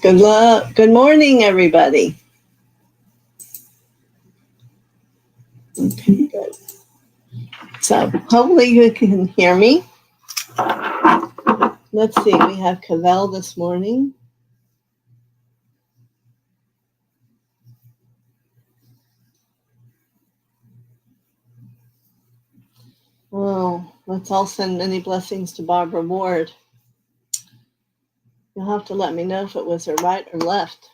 Good morning, everybody. Okay, good. So hopefully you can hear me. Let's see, we have Cavell this morning. Oh, let's all send many blessings to Barbara Ward. You'll have to let me know if it was her right or left.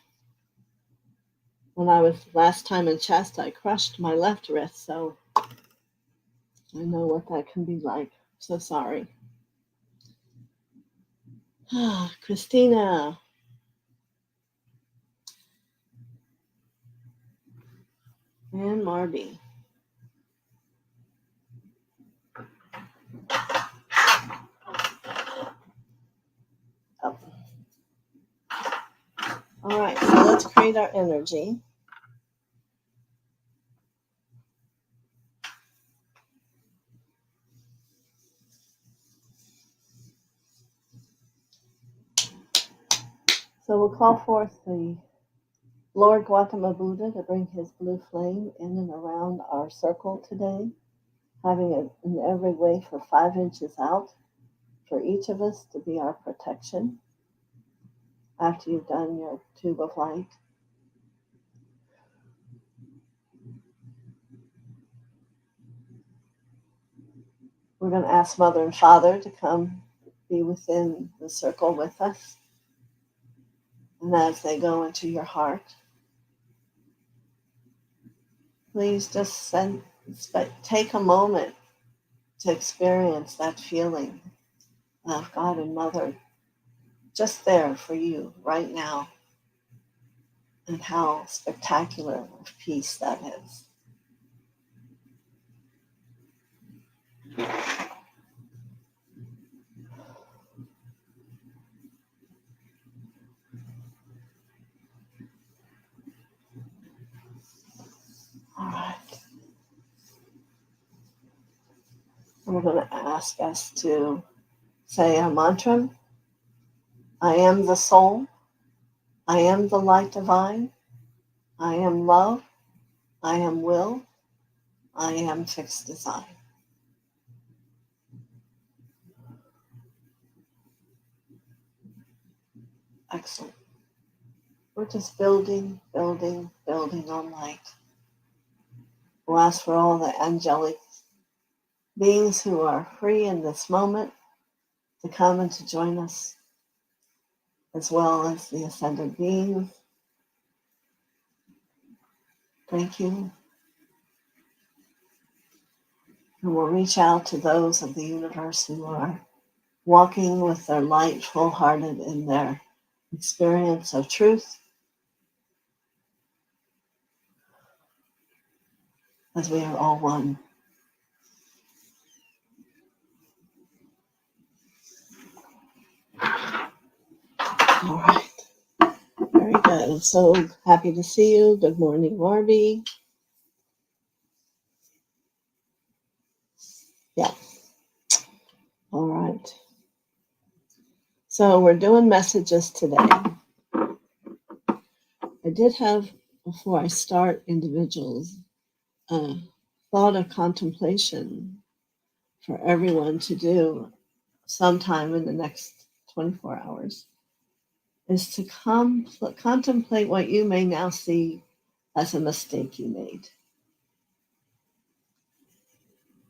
When I was last time in Shasta, I crushed my left wrist, so I know what that can be like. So sorry. Christina. And Marby. Oh. All right, so let's create our energy. So we'll call forth the Lord Gautama Buddha to bring his blue flame in and around our circle today, having it in every way for 5 inches out for each of us to be our protection after you've done your tube of light. We're going to ask Mother and Father to come be within the circle with us. And as they go into your heart, please just take a moment to experience that feeling of God and Mother just there for you right now, and how spectacular of peace that is. All right. And we're going to ask us to say a mantra. I am the soul. I am the light divine. I am love. I am will. I am fixed design. Excellent. We're just building on light. We'll ask for all the angelic beings who are free in this moment to come and to join us, as well as the ascended beings. Thank you. And we'll reach out to those of the universe who are walking with their light full-hearted in their experience of truth, as we are all one. All right. Very good. I'm so happy to see you. Good morning, Marby. Yeah. All right. So we're doing messages today. I did have, before I start individuals, a thought of contemplation for everyone to do sometime in the next 24 hours, is to contemplate what you may now see as a mistake you made.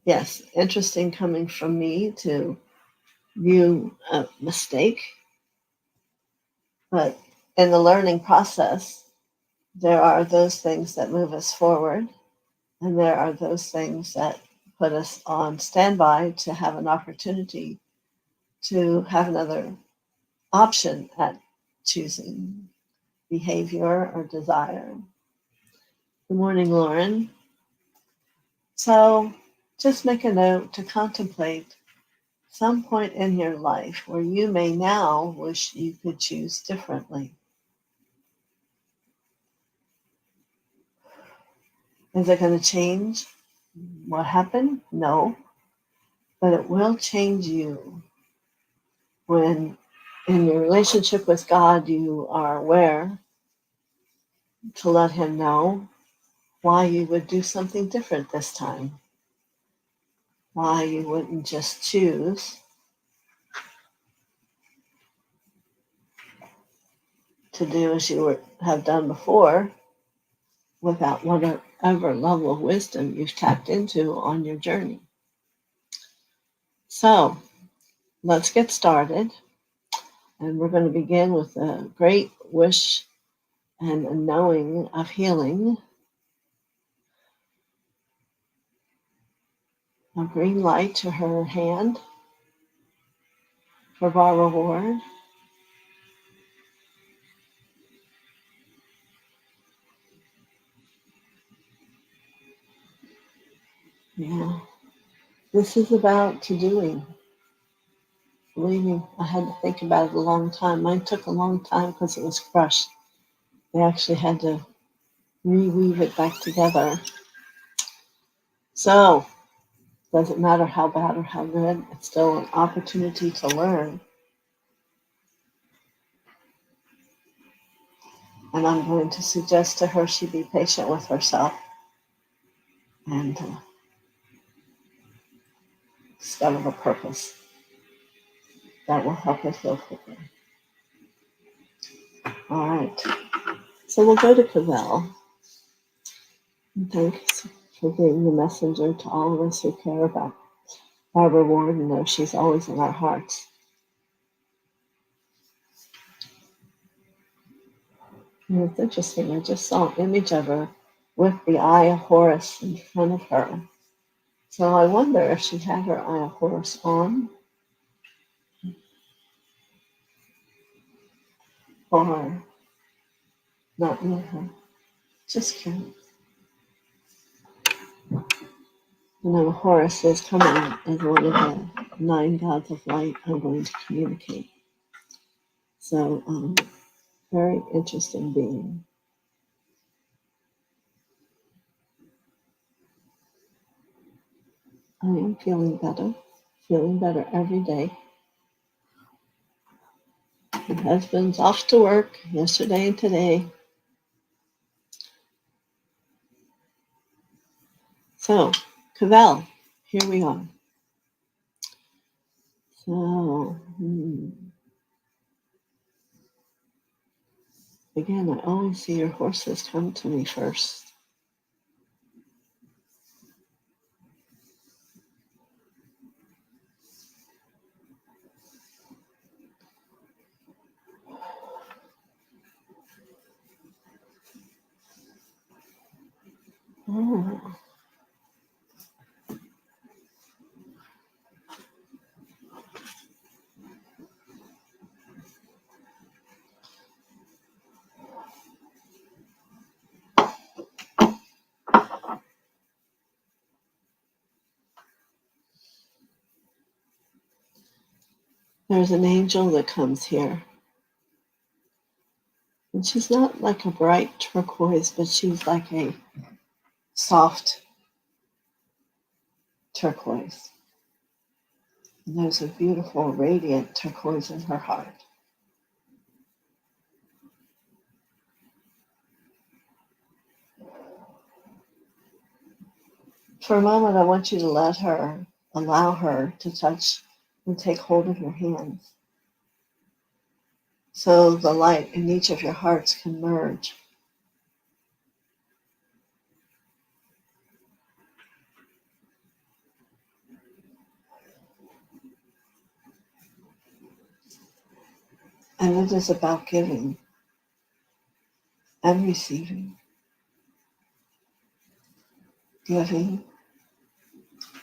Yes, interesting coming from me to view a mistake, but in the learning process, there are those things that move us forward, and there are those things that put us on standby to have an opportunity to have another option at choosing behavior or desire. Good morning, Lauren. So just make a note to contemplate some point in your life where you may now wish you could choose differently. Is it going to change what happened? No. but it will change you when in your relationship with God you are aware to let Him know why you would do something different this time, why you wouldn't just choose to do as you have done before without whatever level of wisdom you've tapped into on your journey. So let's get started. And we're going to begin with a great wish and a knowing of healing. A green light to her hand for Barbara Ward. Yeah, this is about to doing. Believe me, I had to think about it a long time. Mine took a long time because it was crushed. They actually had to reweave it back together. So, doesn't matter how bad or how good, it's still an opportunity to learn. And I'm going to suggest to her she be patient with herself and discover the purpose that will help it heal quickly. All right. So we'll go to Cavell. And thanks for being the messenger to all of us who care about Barbara Ward and know she's always in our hearts. And it's interesting, I just saw an image of her with the Eye of Horus in front of her. So I wonder if she had her Eye of Horus on or not near her. Just curious. You know, Horus is coming as one of the 9 gods of light I'm going to communicate. So, very interesting being. I am feeling better every day. My husband's off to work yesterday and today. So, Cavell, here we are. So, again, I always see your horses come to me first. Oh. There's an angel that comes here. And she's not like a bright turquoise, but she's like a soft turquoise. And there's a beautiful, radiant turquoise in her heart. For a moment, I want you to allow her to touch and take hold of your hands. So the light in each of your hearts can merge. And it is about giving and receiving. Giving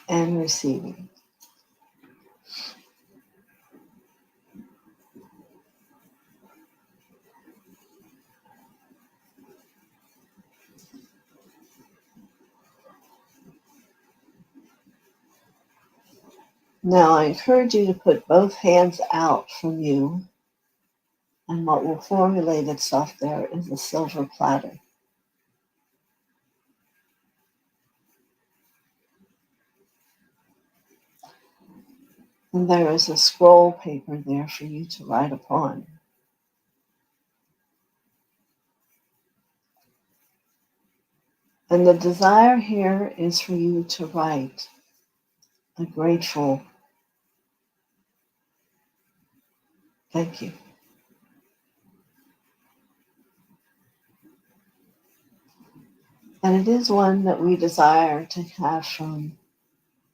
and receiving. Now I encourage you to put both hands out from you, and what will formulate itself there is a silver platter. And there is a scroll paper there for you to write upon. And the desire here is for you to write a grateful thank you. And it is one that we desire to have from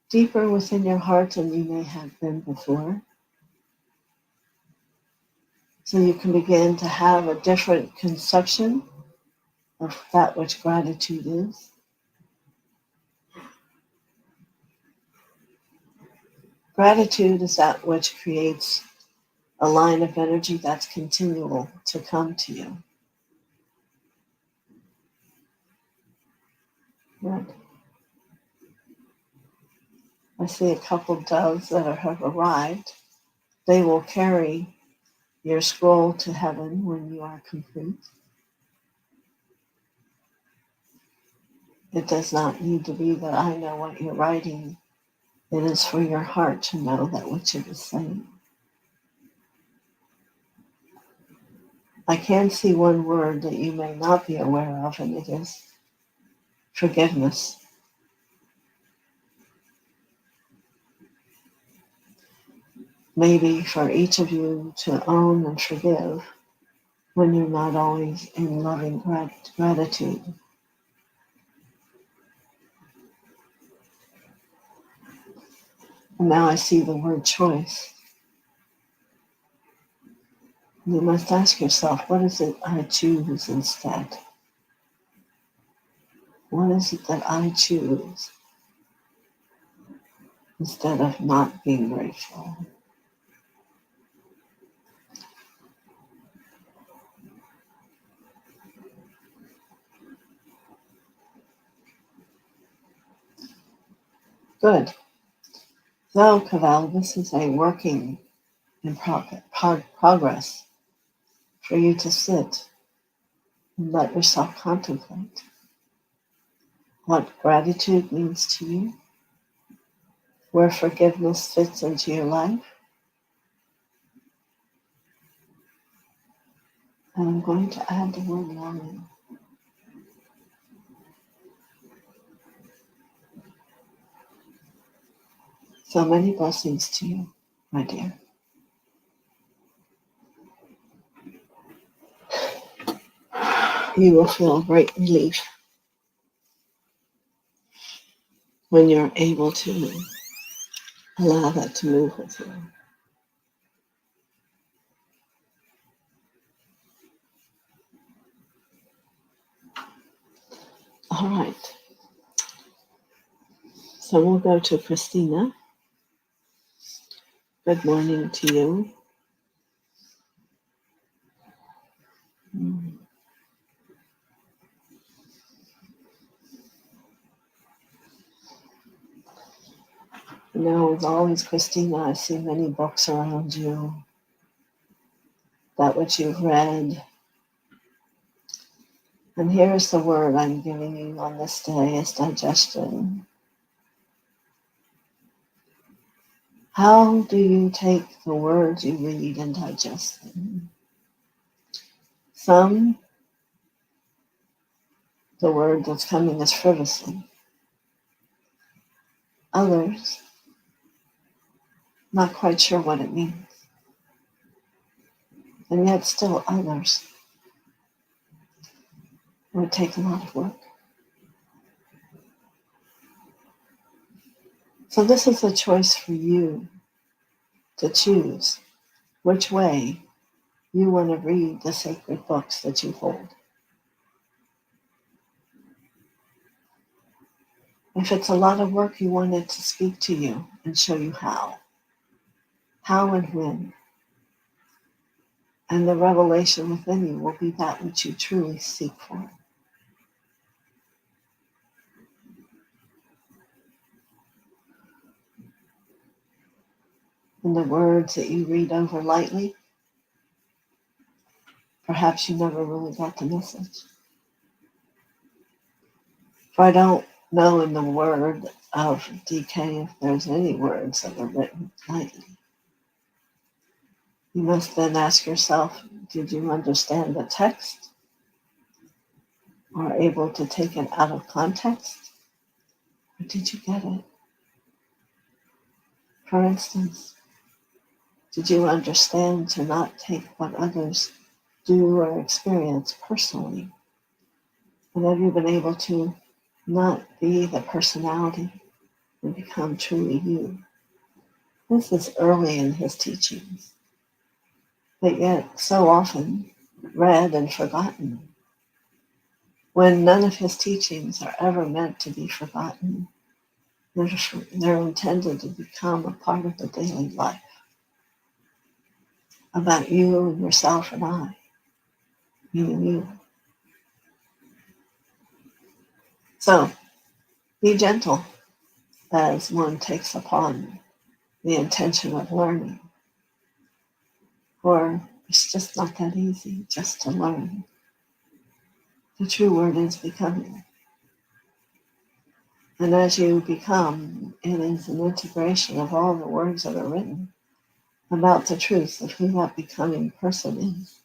deeper within your heart than you may have been before. So you can begin to have a different conception of that which gratitude is. Gratitude is that which creates a line of energy that's continual to come to you. Right. I see a couple doves that have arrived. They will carry your scroll to heaven when you are complete. It does not need to be that I know what you're writing. It is for your heart to know that which it is saying. I can see one word that you may not be aware of, and it is forgiveness. Maybe for each of you to own and forgive when you're not always in loving gratitude. And now I see the word choice. You must ask yourself, what is it I choose instead? What is it that I choose instead of not being grateful? Good. So, Cavell, this is a working in progress for you to sit and let yourself contemplate what gratitude means to you, where forgiveness fits into your life. And I'm going to add the word longing. So many blessings to you, my dear. You will feel great relief when you're able to allow that to move with you. All right. So we'll go to Christina. Good morning to you. You know, as always, Christina, I see many books around you, that which you've read. And here's the word I'm giving you on this day is digestion. How do you take the words you read and digest them? Some, the word that's coming is frivolously. Others, not quite sure what it means. And yet still others, it would take a lot of work. So this is a choice for you to choose which way you want to read the sacred books that you hold. If it's a lot of work, you want it to speak to you and show you how and when. And the revelation within you will be that which you truly seek for. And the words that you read over lightly, perhaps you never really got the message. For I don't know in the word of decay if there's any words that were written lightly. You must then ask yourself, did you understand the text or able to take it out of context? Or did you get it? For instance, did you understand to not take what others do or experience personally? And have you been able to not be the personality and become truly you? This is early in his teachings, but yet so often read and forgotten. When none of his teachings are ever meant to be forgotten, they're intended to become a part of the daily life, about you and yourself and I, me and you. So be gentle as one takes upon the intention of learning, for it's just not that easy just to learn. The true word is becoming. And as you become, it is an integration of all the words that are written about the truth of who that becoming person is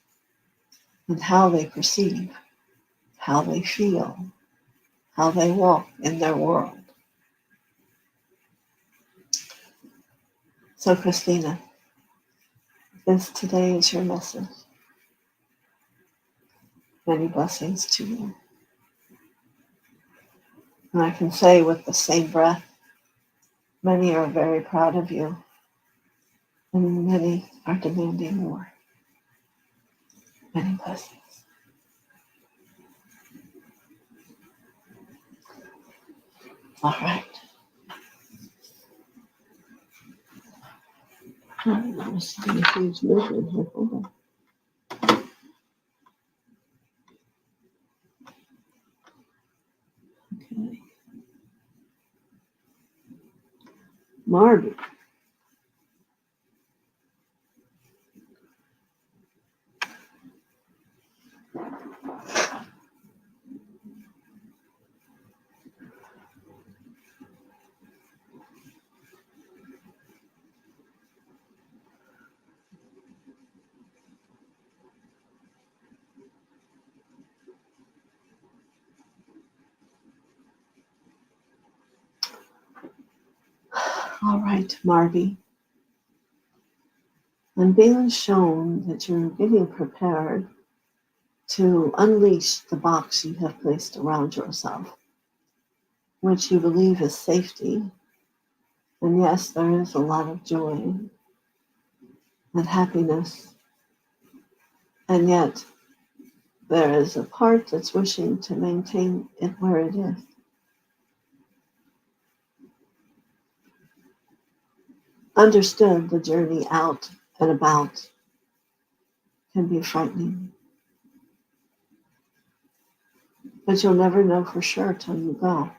and how they perceive, how they feel, how they walk in their world. So, Christina, this today is your message. Many blessings to you. And I can say with the same breath, many are very proud of you, and many are demanding more. Many blessings. All right. That was a huge movement here. Hold on. Okay. Marty. All right, Marty. I'm being shown that you're getting prepared to unleash the box you have placed around yourself, which you believe is safety. And yes, there is a lot of joy and happiness. And yet, there is a part that's wishing to maintain it where it is. Understood, the journey out and about can be frightening. But you'll never know for sure till you go.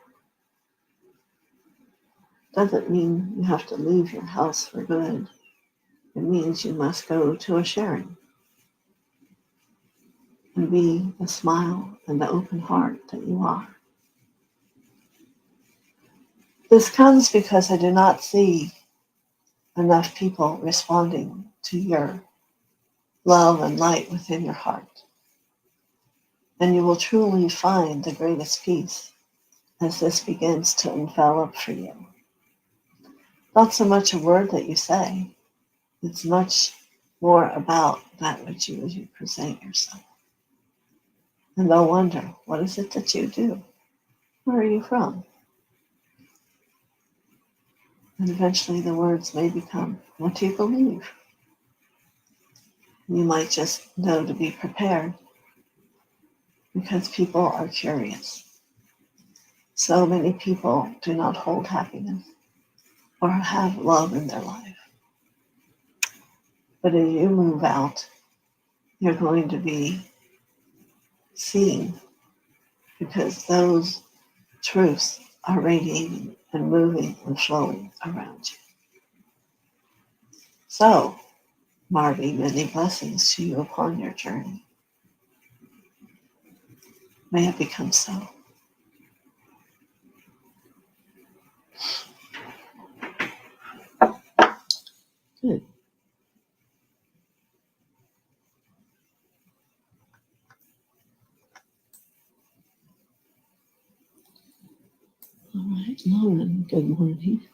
Doesn't mean you have to leave your house for good. It means you must go to a sharing and be the smile and the open heart that you are. This comes because I do not see enough people responding to your love and light within your heart. And you will truly find the greatest peace as this begins to envelop for you. Not so much a word that you say, it's much more about that which you present yourself. And they'll wonder, what is it that you do? Where are you from? And eventually the words may become, what do you believe? You might just know to be prepared because people are curious. So many people do not hold happiness or have love in their life. But as you move out, you're going to be seen because those truths are radiating and moving and flowing around you. So, Marty, many blessings to you upon your journey. May it become so. All right, Lauren, good morning.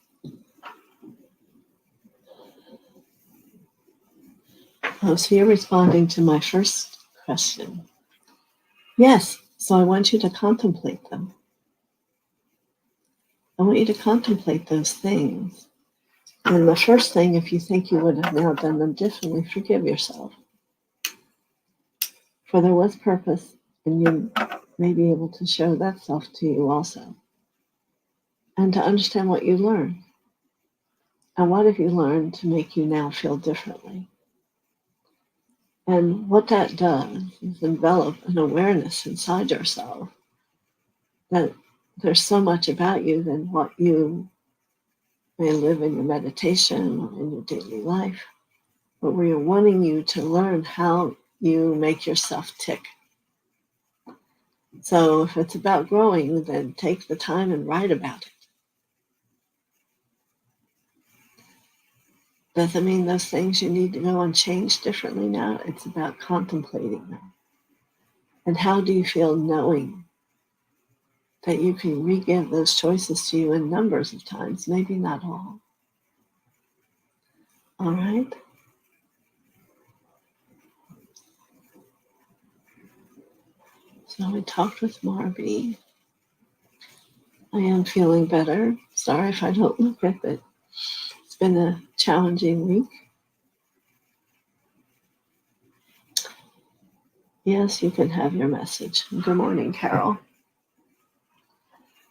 Oh, so you're responding to my first question. Yes, so I want you to contemplate them. I want you to contemplate those things. And the first thing, if you think you would have now done them differently, forgive yourself. For there was purpose, and you may be able to show that self to you also. And to understand what you learned. And what have you learned to make you now feel differently? And what that does is envelop an awareness inside yourself that there's so much about you than what you may live in your meditation or in your daily life, but we're wanting you to learn how you make yourself tick. So if it's about growing, then take the time and write about it. Doesn't mean those things you need to go and change differently now. It's about contemplating them. And how do you feel knowing that you can re-give those choices to you in numbers of times, maybe not all. All right? So I talked with Marby. I am feeling better. Sorry if I don't look it, but it's been a challenging week. Yes, you can have your message. Good morning, Carol.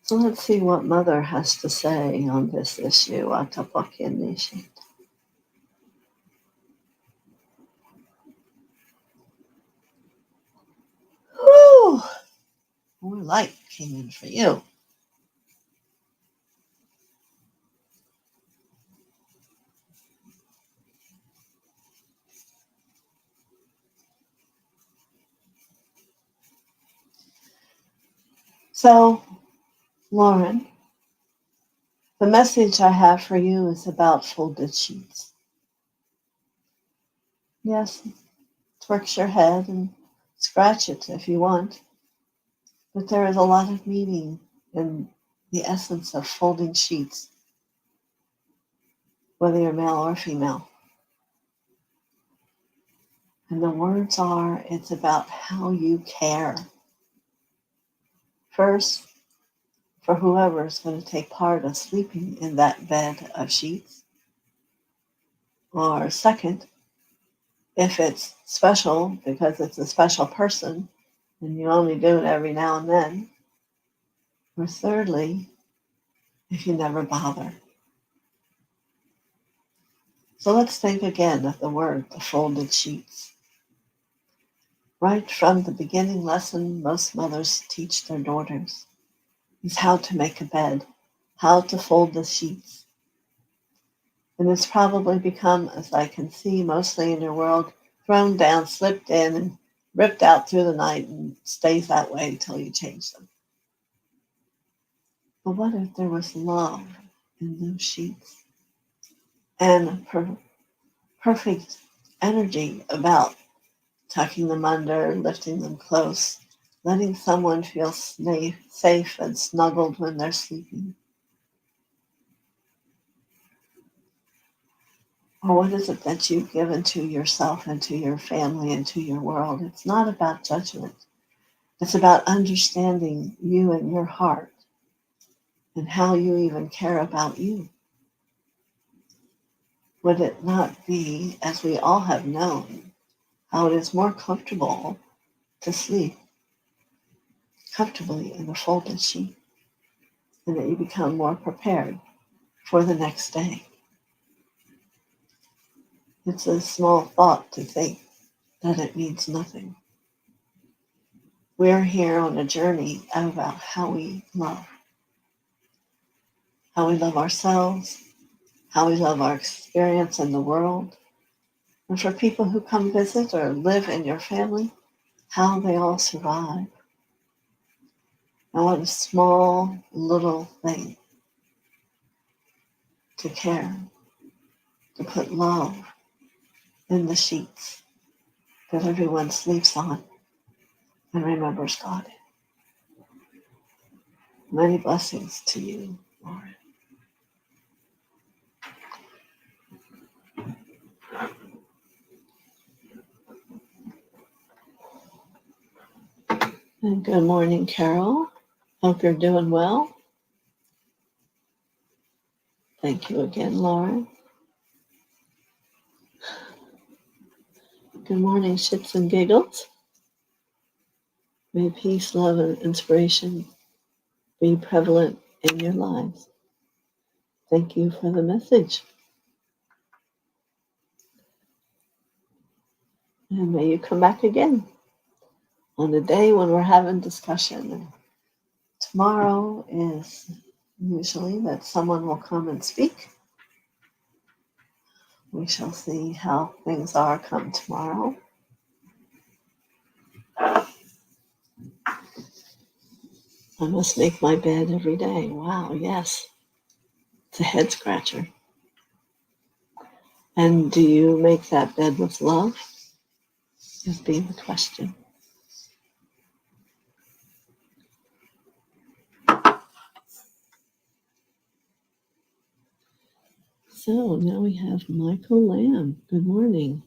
So let's see what Mother has to say on this issue. Whew, more light came in for you. So, Lauren, the message I have for you is about folded sheets. Yes, twerk your head and scratch it if you want. But there is a lot of meaning in the essence of folding sheets, whether you're male or female. And the words are, it's about how you care. First, for whoever is going to take part of sleeping in that bed of sheets. Or second, if it's special because it's a special person and you only do it every now and then. Or thirdly, if you never bother. So let's think again of the word, the folded sheets. Right from the beginning lesson most mothers teach their daughters is how to make a bed, how to fold the sheets. And it's probably become, as I can see mostly in your world, thrown down, slipped in, and ripped out through the night and stays that way until you change them. But what if there was love in those sheets and perfect energy about tucking them under, lifting them close, letting someone feel safe and snuggled when they're sleeping? Or what is it that you've given to yourself and to your family and to your world? It's not about judgment. It's about understanding you and your heart and how you even care about you. Would it not be, as we all have known, how it is more comfortable to sleep comfortably in a folded sheet and that you become more prepared for the next day? It's a small thought to think that it means nothing. We're here on a journey about how we love ourselves, how we love our experience in the world, and for people who come visit or live in your family, how they all survive. And what a small little thing to care, to put love in the sheets that everyone sleeps on and remembers God in. Many blessings to you, Lauren. And good morning, Carol. Hope you're doing well. Thank you again, Lauren. Good morning, Shits and Giggles. May peace, love, and inspiration be prevalent in your lives. Thank you for the message. And may you come back again on a day when we're having discussion. Tomorrow is usually that someone will come and speak. We shall see how things are come tomorrow. I must make my bed every day. Wow, yes. It's a head scratcher. And do you make that bed with love? Is being the question. So now we have Michael Lamb. Good morning.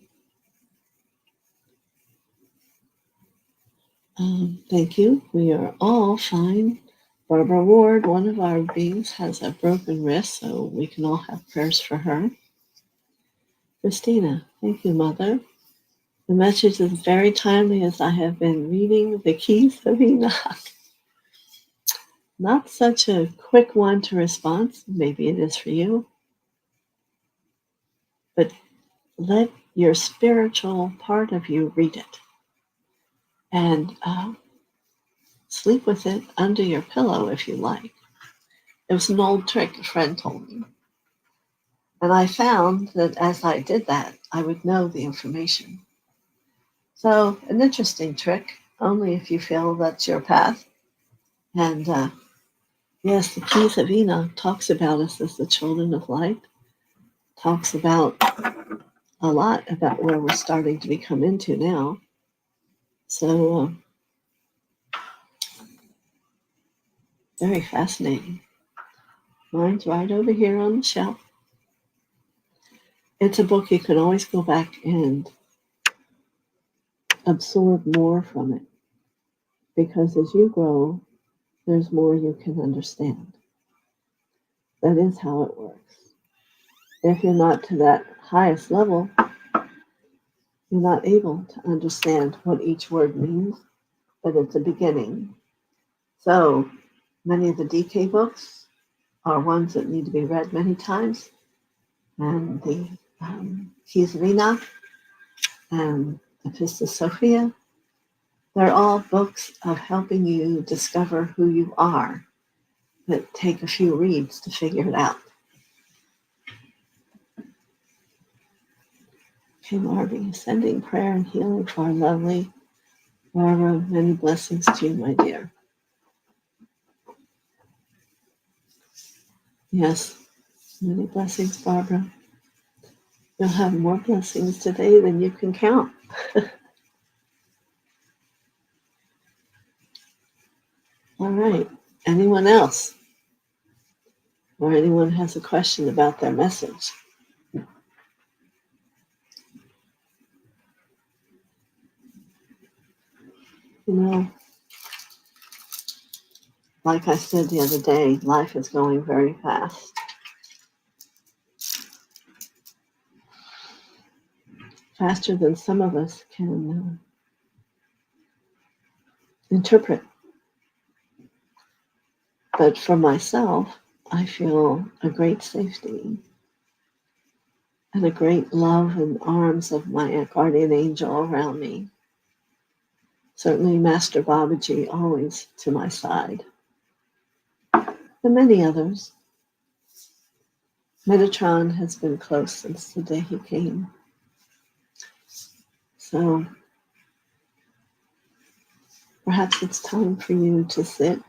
Thank you. We are all fine. Barbara Ward, one of our beings, has a broken wrist, so we can all have prayers for her. Christina, thank you, Mother. The message is very timely as I have been reading the Keys of Enoch. Not such a quick one to respond. Maybe it is for you. But let your spiritual part of you read it. And sleep with it under your pillow if you like. It was an old trick a friend told me. And I found that as I did that, I would know the information. So an interesting trick, only if you feel that's your path. And yes, the Keys of Enoch talks about us as the children of light, talks about a lot about where we're starting to become into now. So very fascinating. Mine's right over here on the shelf. It's a book you can always go back and absorb more from it. Because as you grow, there's more you can understand. That is how it works. If you're not to that highest level, you're not able to understand what each word means, but it's a beginning. So many of the DK books are ones that need to be read many times, and the Keys of Enoch and the TheoSophia, they're all books of helping you discover who you are that take a few reads to figure it out. Okay, Marby, sending prayer and healing for our lovely Barbara. Many blessings to you, my dear. Yes, many blessings, Barbara. You'll have more blessings today than you can count. All right. Anyone else? Or anyone has a question about their message? You know, like I said the other day, life is going very fast. Faster than some of us can interpret. But for myself, I feel a great safety and a great love and arms of my guardian angel around me. Certainly Master Babaji always to my side. And many others. Metatron has been close since the day he came. So perhaps it's time for you to sit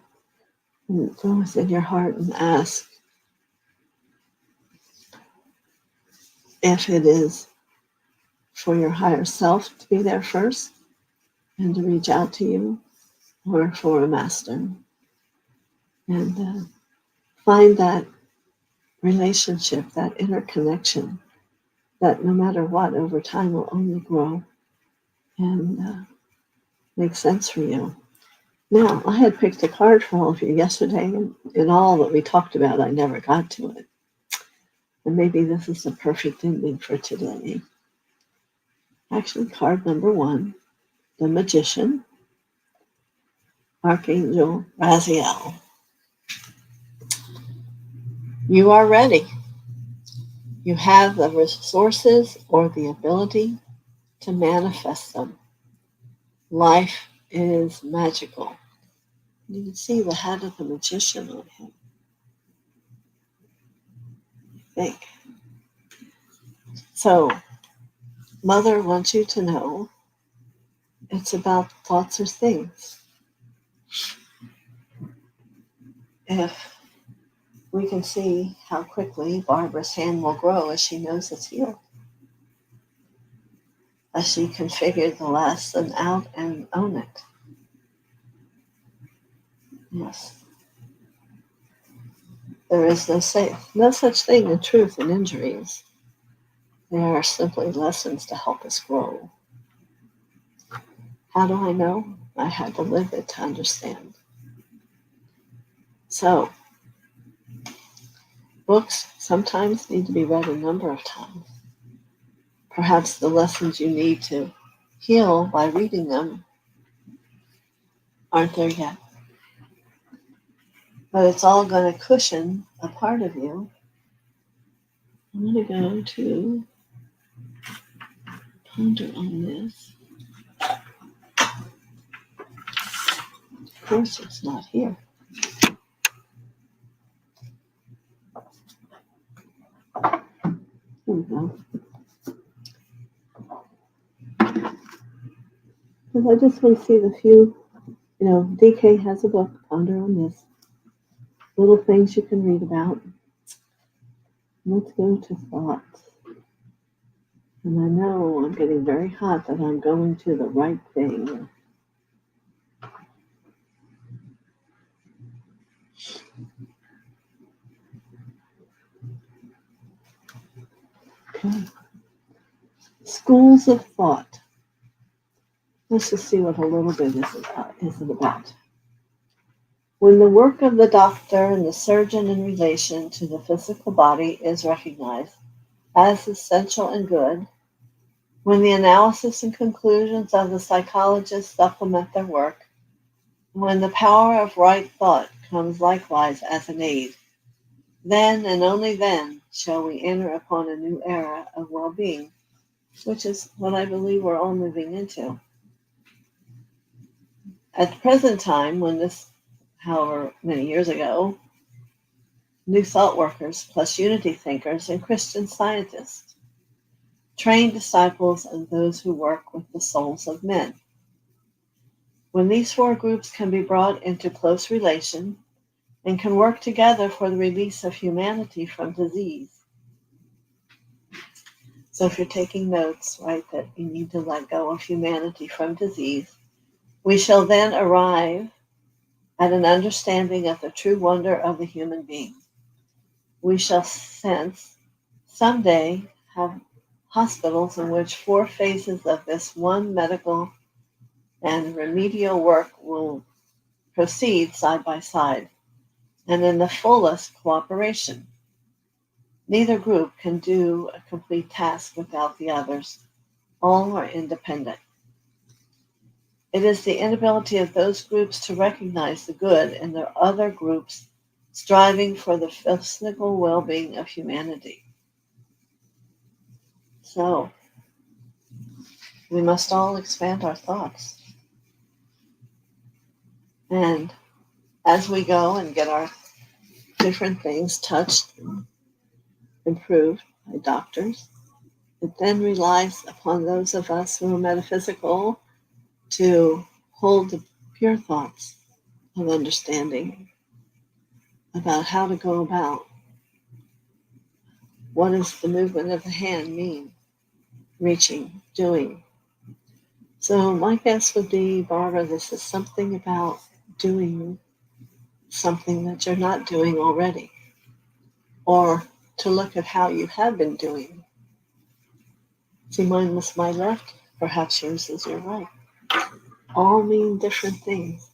and go within your heart and ask if it is for your higher self to be there first and to reach out to you, or for a master. and find that relationship, that interconnection that no matter what, over time will only grow and make sense for you. Now, I had picked a card for all of you yesterday, and in all that we talked about, I never got to it. And maybe this is the perfect ending for today. Actually, card number 1, the Magician, Archangel Raziel. You are ready. You have the resources or the ability to manifest them. Life is magical. You can see the head of the magician on him. Think. So, Mother wants you to know it's about thoughts or things. If we can see how quickly Barbara's hand will grow as she knows it's healed, as she can figure the lesson out and own it. Yes. There is no such thing in truth in injuries. They are simply lessons to help us grow. How do I know? I had to live it to understand. So, books sometimes need to be read a number of times. Perhaps the lessons you need to heal by reading them aren't there yet. But it's all going to cushion a part of you. I'm going to go to ponder on this. Of course, it's not here. Here we go. Because I just want to see the few, DK has a book, Ponder on This. Little things you can read about. Let's go to thoughts. And I know I'm getting very hot that I'm going to the right thing. Okay. Schools of thought. Let's just see what a little bit is it about. When the work of the doctor and the surgeon in relation to the physical body is recognized as essential and good, when the analysis and conclusions of the psychologist supplement their work, when the power of right thought comes likewise as an aid, then and only then shall we enter upon a new era of well-being, which is what I believe we're all moving into. At the present time, when this, however many years ago, New Thought workers plus unity thinkers and Christian scientists, trained disciples and those who work with the souls of men. When these 4 groups can be brought into close relation and can work together for the release of humanity from disease. So if you're taking notes, right, that you need to let go of humanity from disease, we shall then arrive at an understanding of the true wonder of the human being. We shall sense someday have hospitals in which 4 phases of this one medical and remedial work will proceed side by side and in the fullest cooperation. Neither group can do a complete task without the others. All are independent. It is the inability of those groups to recognize the good in their other groups striving for the physical well-being of humanity. So, we must all expand our thoughts. And as we go and get our different things touched and improved by doctors, it then relies upon those of us who are metaphysical to hold the pure thoughts of understanding about how to go about what does the movement of the hand mean, reaching, doing. So my guess would be, Barbara, this is something about doing something that you're not doing already, or to look at how you have been doing. See, mine was my left, perhaps yours is your right. All mean different things.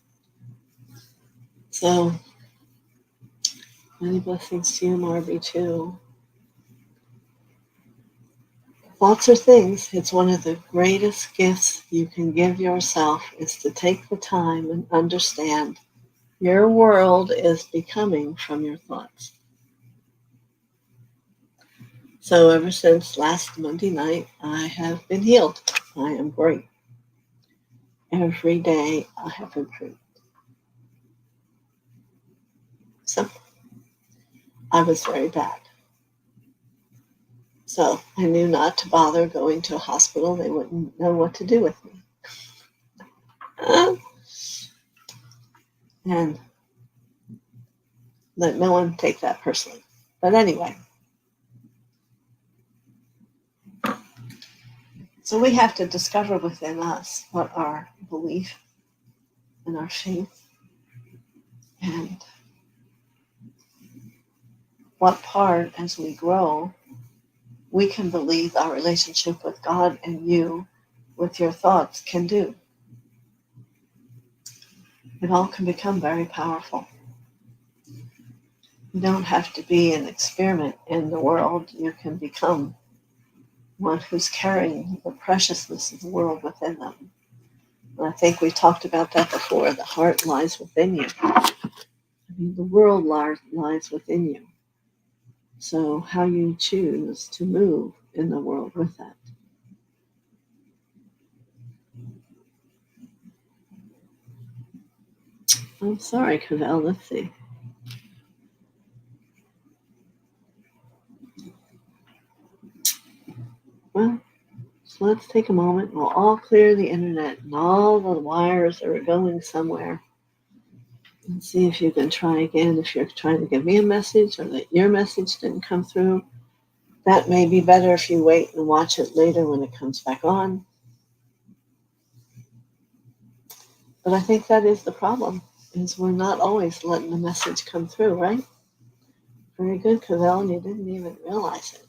So, many blessings to you, Marby, too. Thoughts are things. It's one of the greatest gifts you can give yourself is to take the time and understand your world is becoming from your thoughts. So ever since last Monday night, I have been healed. I am great. Every day I have improved. So I was very bad. So I knew not to bother going to a hospital. They wouldn't know what to do with me. And let no one take that personally. But anyway, so we have to discover within us what our belief and our faith and what part, as we grow, we can believe our relationship with God and you with your thoughts can do. It all can become very powerful. You don't have to be an experiment in the world. You can become one who's carrying the preciousness of the world within them. And I think we talked about that before. The heart lies within you. The world lies within you. So how you choose to move in the world with that. I'm sorry, Cavell. Let's see. Well, so let's take a moment. We'll all clear the internet and all the wires that are going somewhere. And see if you can try again. If you're trying to give me a message or that your message didn't come through, that may be better if you wait and watch it later when it comes back on. But I think that is the problem, is we're not always letting the message come through, right? Very good, Cavell, and you didn't even realize it.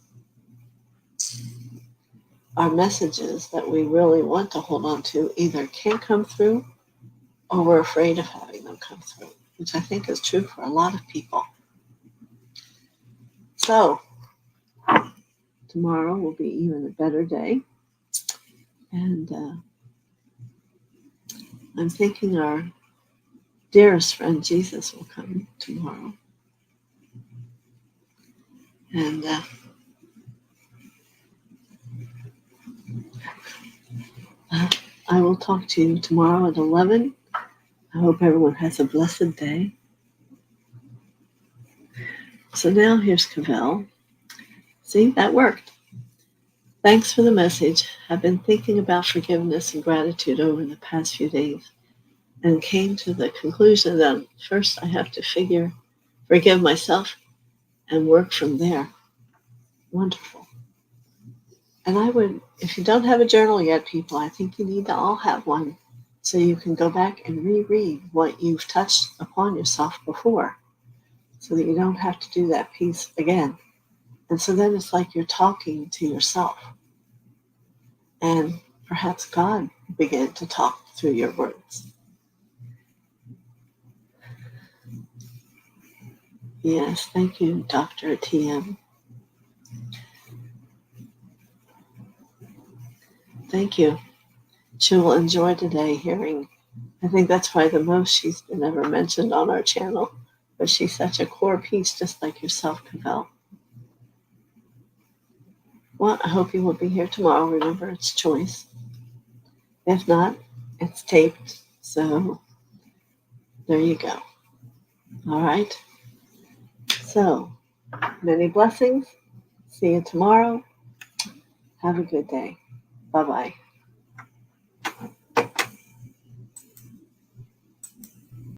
Our messages that we really want to hold on to either can't come through or we're afraid of having them come through, which I think is true for a lot of people. So, tomorrow will be even a better day. And I'm thinking our dearest friend Jesus will come tomorrow. And I will talk to you tomorrow at 11. I hope everyone has a blessed day. So now here's Cavell. See, that worked. Thanks for the message. I've been thinking about forgiveness and gratitude over the past few days and came to the conclusion that first I have to forgive myself and work from there. Wonderful. And I would, if you don't have a journal yet, people, I think you need to all have one so you can go back and reread what you've touched upon yourself before so that you don't have to do that piece again. And so then it's like you're talking to yourself. And perhaps God began to talk through your words. Yes, thank you, Dr. TM. Thank you. She will enjoy today hearing. I think that's probably the most she's been ever mentioned on our channel. But she's such a core piece, just like yourself, Cavell. Well, I hope you will be here tomorrow. Remember, it's choice. If not, it's taped. So there you go. All right. So many blessings. See you tomorrow. Have a good day. Bye-bye.